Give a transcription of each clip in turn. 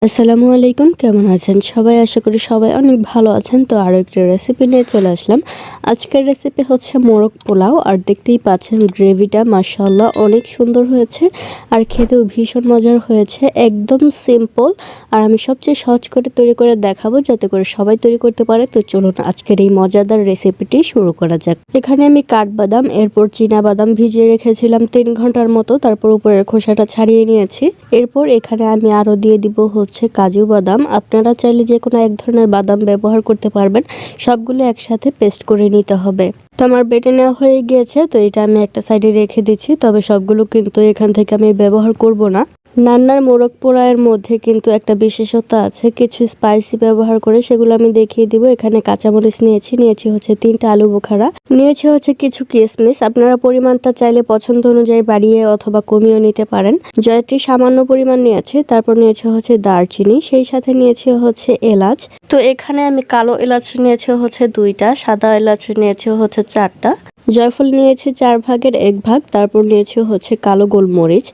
আসসালামু আলাইকুম, কেমন আছেন সবাই? আশা করি সবাই অনেক ভালো আছেন। তো আরও একটি রেসিপি নিয়ে চলে আসলাম। আজকের রেসিপি হচ্ছে মোরগ পোলাও। আর দেখতেই পাচ্ছেন গ্রেভিটা মাশাআল্লাহ অনেক সুন্দর হয়েছে আর খেতেও ভীষণ মজার হয়েছে। একদম সিম্পল আর আমি সবচেয়ে সহজ করে তৈরি করে দেখাবো যাতে করে সবাই তৈরি করতে পারে। তো চলুন আজকের এই মজাদার রেসিপিটি শুরু করা যাক। এখানে আমি কাঠবাদাম এরপর চীনাবাদাম ভিজিয়ে রেখেছিলাম 3 ঘন্টার মতো। তারপর উপরের খোসাটা ছাড়িয়ে নিয়েছি। এরপর এখানে আমি আরও দিয়ে দিব কাজু বাদাম। আপনারা চাইলে যে কোনো এক ধরনের বাদাম ব্যবহার করতে পারবেন। সবগুলো একসাথে পেস্ট করে নিতে হবে। তো আমার বেটে নেওয়া হয়ে গিয়েছে, তো এটা আমি একটা সাইডে রেখে দিচ্ছি। তবে সবগুলো কিন্তু এখান থেকে আমি ব্যবহার করব না। নান্নার মোরগ পোলাওয়ের মধ্যে কিন্তু একটা বিশেষত্ব আছে, কিছু স্পাইসি ব্যবহার করে, সেগুলো আমি দেখিয়ে দিব। এখানে কাঁচামরিচ নিয়েছি হচ্ছে 3টা আলু বোখারা, নিয়েছি হচ্ছে কিছু কিশমিশ। আপনারা পরিমাণটা চাইলে পছন্দ অনুযায়ী বাড়িয়ে অথবা কমিয়েও নিতে পারেন। জয়ত্রী সামান্য পরিমাণ নিয়েছি। তারপর নিয়েছি হচ্ছে দারচিনি, সেই সাথে নিয়েছি হচ্ছে এলাচ। তো এখানে আমি কালো এলাচ নিয়েছি হচ্ছে 2টা, সাদা এলাচ নিয়েছি হচ্ছে 4টা, জয়ফল নিয়েছি 4 ভাগের 1 ভাগ। তারপর নিয়েছি হচ্ছে কালো গোলমরিচ।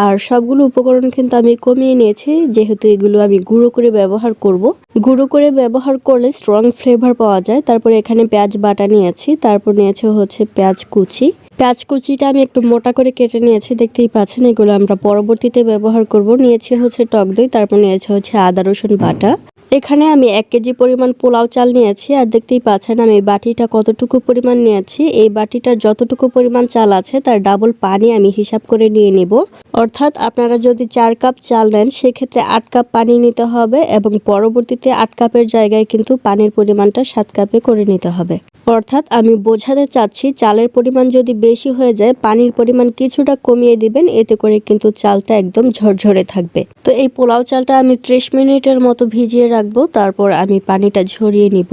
আর সবগুলো উপকরণ কিন্তু আমি কমিয়ে নিয়েছি, যেহেতু এগুলো আমি গুঁড়ো করে ব্যবহার করব। গুঁড়ো করে ব্যবহার করলে স্ট্রং ফ্লেভার পাওয়া যায়। তারপর এখানে পেঁয়াজ বাটা নিয়েছি। তারপর নিয়েছি হচ্ছে পেঁয়াজ কুচিটা আমি একটু মোটা করে কেটে নিয়েছি, দেখতেই পাচ্ছেন। এগুলো আমরা পরবর্তীতে ব্যবহার করব। নিয়েছি হচ্ছে টক দই, তারপর নিয়েছি হচ্ছে আদা রসুন বাটা। এখানে আমি 1 কেজি পরিমাণ পোলাও চাল নিয়েছি। আর দেখতেই পাচ্ছেন আমি বাটিটা কতটুকু পরিমাণ নিয়েছি। এই বাটিটার যতটুকু পরিমাণ চাল আছে তার ডাবল পানি আমি হিসাব করে নিয়ে নিব। অর্থাৎ আপনারা যদি 4 কাপ চাল নেন সেক্ষেত্রে 8 কাপ পানি নিতে হবে এবং পরবর্তীতে 8 কাপের জায়গায় কিন্তু পানির পরিমাণটা 7 কাপে করে নিতে হবে। অর্থাৎ আমি বোঝাতে চাচ্ছি, চালের পরিমাণ যদি বেশি হয়ে যায় পানির পরিমাণ কিছুটা কমিয়ে দিবেন, এতে করে কিন্তু চালটা একদম ঝরঝরে থাকবে। তো এই পোলাও চালটা আমি 30 মিনিটের মতো ভিজিয়ে রাখবো। তারপর আমি পানিটা ঝরিয়ে নিব।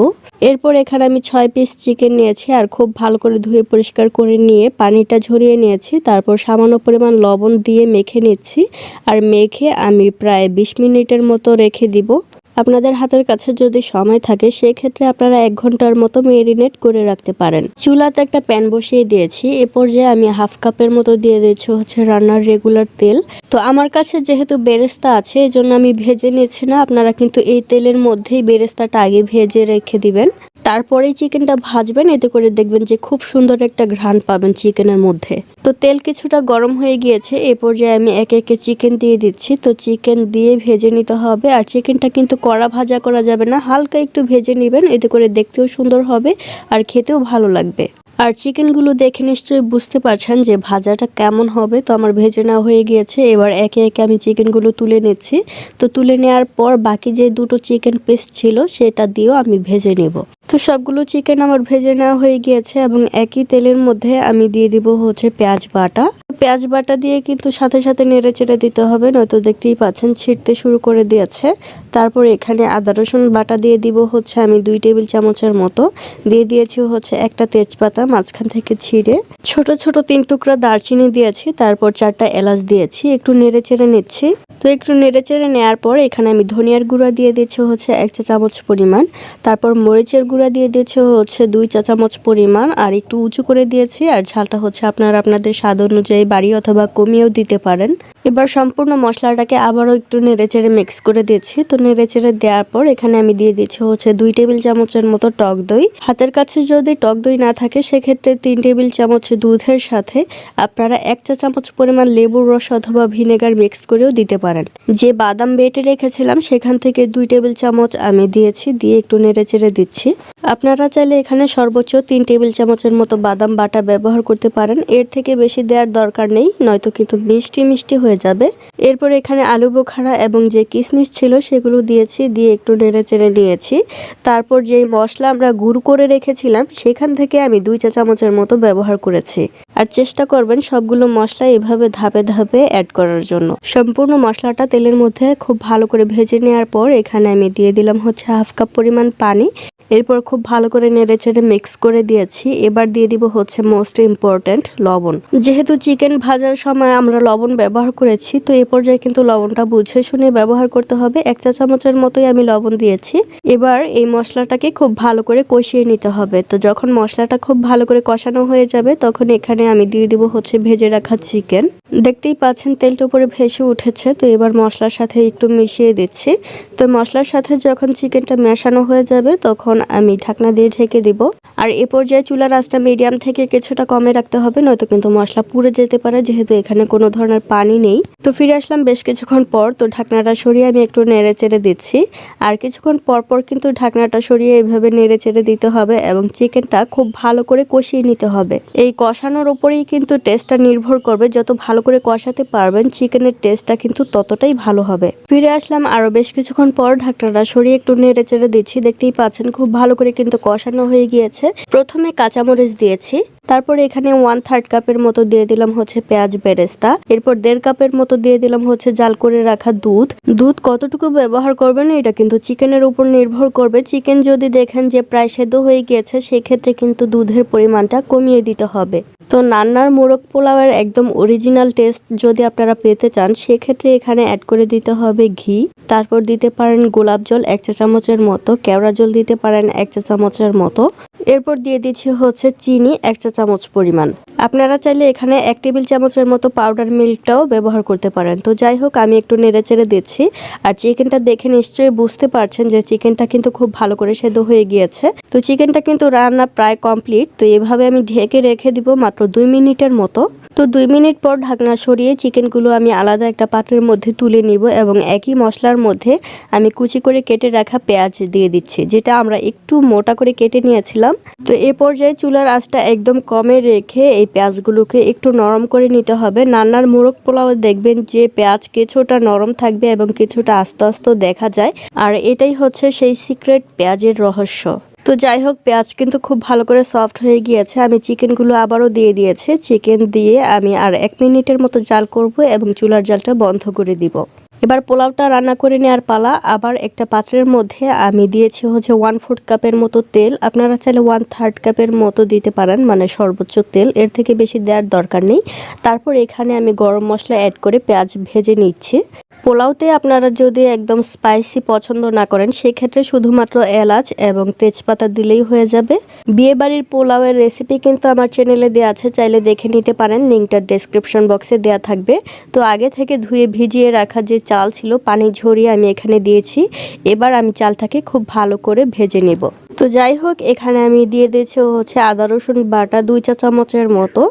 এরপর এখানে আমি 6 পিস চিকেন নিয়েছি আর খুব ভালো করে ধুয়ে পরিষ্কার করে নিয়ে পানিটা ঝরিয়ে নিয়েছি। তারপর সামান্য পরিমাণ লবণ দিয়ে মেখে নিচ্ছি। আর মেখে আমি প্রায় 20 মিনিটের মতো রেখে দিব। আপনাদের হাতের কাছে যদি সময় থাকে সেক্ষেত্রে আপনারা 1 ঘন্টার মতো মেরিনেট করে রাখতে পারেন। চুলাতে একটা প্যান বসিয়ে দিয়েছি। এ পর্যায়ে আমি হাফ কাপের মতো দিয়ে দিচ্ছি হচ্ছে রান্নার রেগুলার তেল। তো আমার কাছে যেহেতু বেরেস্তা আছে এজন্য আমি ভেজে নিচ্ছি না। আপনারা কিন্তু এই তেলের মধ্যেই বেরেস্তাটা আগে ভেজে রেখে দিবেন, তারপরেই চিকেনটা ভাজবেন। এতে করে দেখবেন যে খুব সুন্দর একটা ঘ্রাণ পাবেন চিকেনের মধ্যে। তো তেল কিছুটা গরম হয়ে গিয়েছে। এ পর্যায়ে আমি একে একে চিকেন দিয়ে দিচ্ছি। তো চিকেন দিয়ে ভেজে নিতে হবে। আর চিকেনটা কিন্তু কড়া ভাজা করা যাবে না, হালকা একটু ভেজে নেবেন। এতে করে দেখতেও সুন্দর হবে আর খেতেও ভালো লাগবে। আর চিকেনগুলো দেখে নিশ্চয়ই বুঝতে পারছেন যে ভাজাটা কেমন হবে। তো আমার ভেজে নেওয়া হয়ে গিয়েছে। এবার একে একে আমি চিকেনগুলো তুলে নিচ্ছি। তো তুলে নেওয়ার পর বাকি যে 2টো চিকেন পিস ছিল সেটা দিয়েও আমি ভেজে নেব। তো সবগুলো চিকেন আমার ভেজে নেওয়া হয়ে গিয়েছে এবং একই তেলের মধ্যে আমি দিয়ে দিব হচ্ছে পেঁয়াজ বাটা দিয়ে কিন্তু সাথে সাথে নেড়ে চেড়ে দিতে হবে, নয়তো দেখতেই পাচ্ছেন ছিটতে শুরু করে দিয়েছে। তারপর এখানে আদা রসুন বাটা দিয়ে দিব হচ্ছে আমি 2 টেবিল চামচের মতো। দিয়ে দিয়েছি হচ্ছে একটা তেজপাতা মাঝখান থেকে ছিঁড়ে, ছোট ছোট 3 টুকরা দারচিনি দিয়েছি। তারপর 4টা এলাচ দিয়েছি। একটু নেড়ে চেড়ে নিচ্ছি। তো একটু নেড়ে চেড়ে নেওয়ার পর এখানে আমি ধনিয়ার গুঁড়া দিয়ে দিচ্ছি হচ্ছে 1 চা চামচ পরিমাণ। তারপর মরিচের গুঁড়া দিয়ে দিচ্ছি হচ্ছে 2 চা চামচ পরিমাণ। আর একটু উঁচু করে দিয়েছি। আর ঝালটা হচ্ছে আপনারা আপনাদের স্বাদ অনুযায়ী বাড়িয়ে অথবা কমিয়েও দিতে পারেন। এবার সম্পূর্ণ মশলাটাকে আবারও একটু নেড়েচেড়ে মিক্স করে দিচ্ছি। তো নেড়েচেড়ে দেওয়ার পর এখানে আমি দিয়ে দিচ্ছি হচ্ছে 2 টেবিল চামচের মতো টক দই। হাতের কাছে যদি টক দই না থাকে সেক্ষেত্রে 3 টেবিল চামচ দুধের সাথে আপনারা 1 চা চামচ পরিমাণ লেবুর রস অথবা ভিনেগার মিক্স করেও দিতে পারেন। যে বাদাম বেটে রেখেছিলাম সেখান থেকে 2 টেবিল চামচ আমি দিয়েছি, দিয়ে একটু নেড়েচেড়ে দিচ্ছি। আপনারা চাইলে এখানে সর্বোচ্চ 3 টেবিল চামচের মতো বাদাম বাটা ব্যবহার করতে পারেন। এর থেকে বেশি দেওয়ার দরকার নেই, নয়তো কিন্তু মিষ্টি হয়ে যাবে। এরপর এখানে আলু বোখারা এবং যে কিশমিশ ছিল সেগুলো দিয়েছি, দিয়ে একটু নেড়ে চেড়ে নিয়েছি। তারপর যেই মশলা আমরা গুঁড়ো করে রেখেছিলাম সেখান থেকে আমি 2 চা চামচের মতো ব্যবহার করেছি। আর চেষ্টা করবেন সবগুলো মশলা এভাবে ধাপে ধাপে অ্যাড করার জন্য। সম্পূর্ণ মশলাটা তেলের মধ্যে খুব ভালো করে ভেজে নেওয়ার পর এখানে আমি দিয়ে দিলাম হচ্ছে হাফ কাপ পরিমাণ পানি। এরপর খুব ভালো করে নেড়েচেড়ে মিক্স করে দিয়েছি। এবার দিয়ে দিব হচ্ছে মোস্ট ইম্পর্ট্যান্ট লবণ। যেহেতু চিকেন ভাজার সময় আমরা লবণ ব্যবহার করেছি, তো এ পর্যায়ে কিন্তু লবণটা বুঝে শুনে ব্যবহার করতে হবে। 1 চা চামচের মতোই আমি লবণ দিয়েছি। এবার এই মশলাটাকে খুব ভালো করে কষিয়ে নিতে হবে। তো যখন মশলাটা খুব ভালো করে কষানো হয়ে যাবে, তখন এখানে আমি দিয়ে দিব হচ্ছে ভেজে রাখা চিকেন। দেখতেই পাচ্ছেন তেলটা উপরে ভেসে উঠেছে। তো এবার মশলার সাথে একটু মিশিয়ে দিচ্ছি। তো মশলার সাথে যখন চিকেনটা মেশানো হয়ে যাবে, তখন আমি ঢাকনা দিয়ে ঢেকে দিব। আর এ পর্যায়ে চুলার আঁচটা মিডিয়াম থেকে কিছুটা কমে রাখতে হবে, নয়তো কিন্তু মশলা পুড়ে যেতে পারে, যেহেতু এখানে কোনো ধরনের পানি নেই। তো ফিরে আসলাম বেশ কিছুক্ষণ পর। তো ঢাকনাটা সরিয়ে আমি একটু নেড়ে চেড়ে দিচ্ছি। আর কিছুক্ষণ পর পর কিন্তু ঢাকনাটা সরিয়ে এইভাবে নেড়ে চেড়ে দিতে হবে এবং চিকেনটা খুব ভালো করে কষিয়ে নিতে হবে। এই কষানোর উপরেই কিন্তু টেস্টটা নির্ভর করবে। যত ভালো করে কষাতে পারবেন, চিকেনের টেস্টটা কিন্তু ততটাই ভালো হবে। ফিরে আসলাম আরো বেশ কিছুক্ষণ পর। ঢাকনাটা সরিয়ে একটু নেড়ে চেড়ে দিচ্ছি। দেখতেই পাচ্ছেন খুব ভালো করে কিন্তু কষানো হয়ে গিয়েছে। প্রথমে কাঁচামরিচ দিয়েছি, তারপরে এখানে 1/3 কাপের মতো দিয়ে দিলাম হচ্ছে পেঁয়াজ বেরেস্তা। এরপর 1.5 কাপের মতো দিয়ে দিলাম হচ্ছে জাল করে রাখা দুধ। দুধ কতটুকু ব্যবহার করবেন এটা কিন্তু চিকেনের উপর নির্ভর করবে। চিকেন যদি দেখেন যে প্রায় সেদ্ধ হয়ে গিয়েছে, সেক্ষেত্রে কিন্তু দুধের পরিমাণটা কমিয়ে দিতে হবে। তো নান্নার মোরগ পোলাওয়ের একদম অরিজিনাল টেস্ট যদি আপনারা পেতে চান, সেক্ষেত্রে এখানে অ্যাড করে দিতে হবে ঘি। তারপর দিতে পারেন গোলাপ জল 1 চা চামচের মতো, কেওড়া জল দিতে পারেন 1 চা চামচের মতো। এরপর দিয়ে দিচ্ছি হচ্ছে চিনি 1 চা চামচ পরিমাণ। আপনারা চাইলে এখানে 1 টেবিল চামচের মতো পাউডার মিল্কটাও ব্যবহার করতে পারেন। তো যাই হোক, আমি একটু নেড়েচেড়ে দিচ্ছি। আর চিকেনটা দেখে নিশ্চয়ই বুঝতে পারছেন যে চিকেনটা কিন্তু খুব ভালো করে সেদ্ধ হয়ে গিয়েছে। তো চিকেনটা কিন্তু রান্না প্রায় কমপ্লিট। তো এভাবে আমি ঢেকে রেখে দিব মাত্র 2 মিনিটের মতো। তো 2 মিনিট পর ঢাকনা সরিয়ে চিকেনগুলো আমি আলাদা একটা পাত্রের মধ্যে তুলে নিব এবং একই মশলার মধ্যে আমি কুচি করে কেটে রাখা পেঁয়াজ দিয়ে দিচ্ছি, যেটা আমরা একটু মোটা করে কেটে নিয়েছিলাম। তো এ পর্যায়ে চুলার আঁচটা একদম কমে রেখে এই পেঁয়াজগুলোকে একটু নরম করে নিতে হবে। নান্নার মোরগ পোলাও দেখবেন যে পেঁয়াজ কিছুটা নরম থাকবে এবং কিছুটা আস্তে আস্তে দেখা যায়। আর এটাই হচ্ছে সেই সিক্রেট পেঁয়াজের রহস্য। তো যাই হোক, পেঁয়াজ কিন্তু খুব ভালো করে সফট হয়ে গিয়েছে। আমি চিকেনগুলো আবারও দিয়ে দিয়েছি। চিকেন দিয়ে আমি আর 1 মিনিটের মতো জাল করব এবং চুলার জালটা বন্ধ করে দিব। এবার পোলাওটা রান্না করে নেওয়ার পালা। আবার একটা পাত্রের মধ্যে আমি দিয়েছি হচ্ছে 1/4 কাপের মতো তেল। আপনারা চাইলে 1/3 কাপের মতো দিতে পারেন, মানে সর্বোচ্চ তেল, এর থেকে বেশি দেওয়ার দরকার নেই। তারপর এখানে আমি গরম মশলা অ্যাড করে পেঁয়াজ ভেজে নিচ্ছি। পোলাওতে আপনারা যদি একদম স্পাইসি পছন্দ না করেন, সেক্ষেত্রে শুধুমাত্র এলাচ এবং তেজপাতা দিলেই হয়ে যাবে। বিয়েবাড়ির পোলাওয়ের রেসিপি কিন্তু আমার চ্যানেলে দেওয়া আছে, চাইলে দেখে নিতে পারেন। লিঙ্কটা ডেসক্রিপশন বক্সে দেওয়া থাকবে। তো আগে থেকে ধুয়ে ভিজিয়ে রাখা যে চাল ছিল, পানি ঝরিয়ে আমি এখানে দিয়েছি। এবার আমি চালটাকে খুব ভালো করে ভেজে নেব। তো যাই হোক, এখানে আমি দিয়ে দিয়েছি হচ্ছে আদা রসুন বাটা 2 চা চামচের মতো।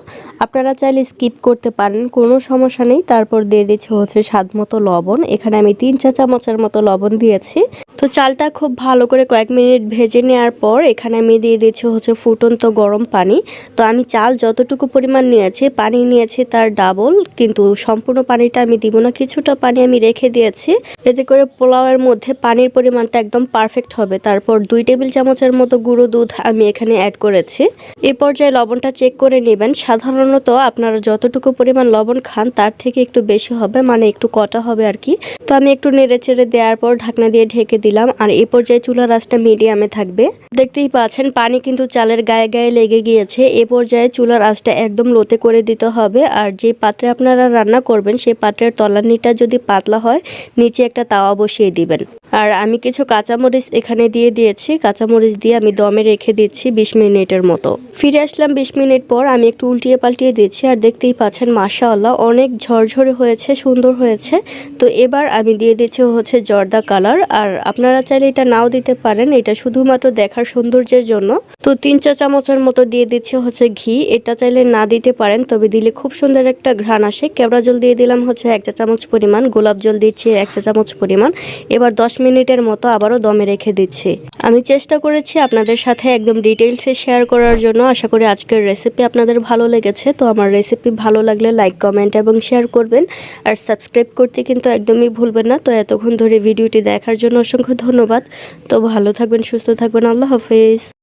আপনারা চাইলে স্কিপ করতে পারেন, কোনো সমস্যা নেই। তারপর দিয়ে দিচ্ছি হচ্ছে স্বাদ মতো লবণ। এখানে আমি 3 চা চামচের মতো লবণ দিয়েছি। তো চালটা খুব ভালো করে কয়েক মিনিট ভেজে নেওয়ার পর এখানে আমি দিয়ে দিচ্ছি হচ্ছে ফুটন্ত গরম পানি। তো আমি চাল যতটুকু পরিমাণ নিয়েছি, পানি নিয়েছি তার ডাবল, কিন্তু সম্পূর্ণ পানিটা আমি দিব না, কিছুটা পানি আমি রেখে দিয়েছি। এতে করে পোলাওয়ের মধ্যে পানির পরিমাণটা একদম পারফেক্ট হবে। তারপর 2 টেবিল চামচের মতো গুঁড়ো দুধ আমি এখানে অ্যাড করেছি। এই পর্যায়ে লবণটা চেক করে নেবেন। সাধারণত আপনারা যতটুকু পরিমাণ লবণ খান, তার থেকে একটু বেশি হবে, মানে একটু কটা হবে আর কি। তো আমি একটু নেড়ে চেড়ে দেওয়ার পর ঢাকনা দিয়ে ঢেকে দিলাম। আর এই পর্যায়ে চুলার আঁচটা মিডিয়ামে থাকবে। দেখতেই পাচ্ছেন পানি কিন্তু চালের গায়ে গায়ে লেগে গিয়েছে। এ পর্যায়ে চুলার আঁচটা একদম লোতে করে দিতে হবে। আর যে পাত্রে আপনারা রান্না করবেন, সেই পাত্রের তলানিটা যদি পাতলা হয়, নিচে একটা তাওয়া বসিয়ে দিবেন। আর আমি কিছু কাঁচামরিচ এখানে দিয়ে দিয়েছি। কাঁচামরিচ দিয়ে আমি দমে রেখে দিচ্ছি 20 মিনিটের মতো। ফিরে আসলাম 20 মিনিট পর। আমি একটু উল্টিয়ে পাল্টিয়ে দিচ্ছি। আর দেখতেই পাচ্ছেন মাশাআল্লাহ অনেক ঝরঝরে হয়েছে, সুন্দর হয়েছে। তো এবার আমি দিয়ে দিচ্ছি হচ্ছে জর্দা কালার। আর আপনারা চাইলে এটা নাও দিতে পারেন, এটা শুধুমাত্র দেখার সৌন্দর্যের জন্য। তো 3 চা চামচের মতো দিয়ে দিচ্ছি হচ্ছে ঘি। এটা চাইলে না দিতে পারেন, তবে দিলে খুব সুন্দর একটা ঘ্রাণ আসে। কেওড়া জল দিয়ে দিলাম হচ্ছে 1 চা চামচ পরিমাণ, গোলাপ জল দিচ্ছি 1 চা চামচ পরিমাণ। এবার 10 মিনিটের মতো আবারও দমে রেখে দিচ্ছি। আমি চেষ্টা করেছি আপনাদের সাথে একদম ডিটেইলসে শেয়ার করার জন্য। আশা করি আজকের রেসিপি আপনাদের ভালো লেগেছে। তো আমার রেসিপি ভালো লাগলে লাইক, কমেন্ট এবং শেয়ার করবেন। আর সাবস্ক্রাইব করতে কিন্তু একদমই ভুলবেন না। তো এতক্ষণ ধরে ভিডিওটি দেখার জন্য অসংখ্য ধন্যবাদ। তো ভালো থাকবেন, সুস্থ থাকবেন। আল্লাহ হাফেজ।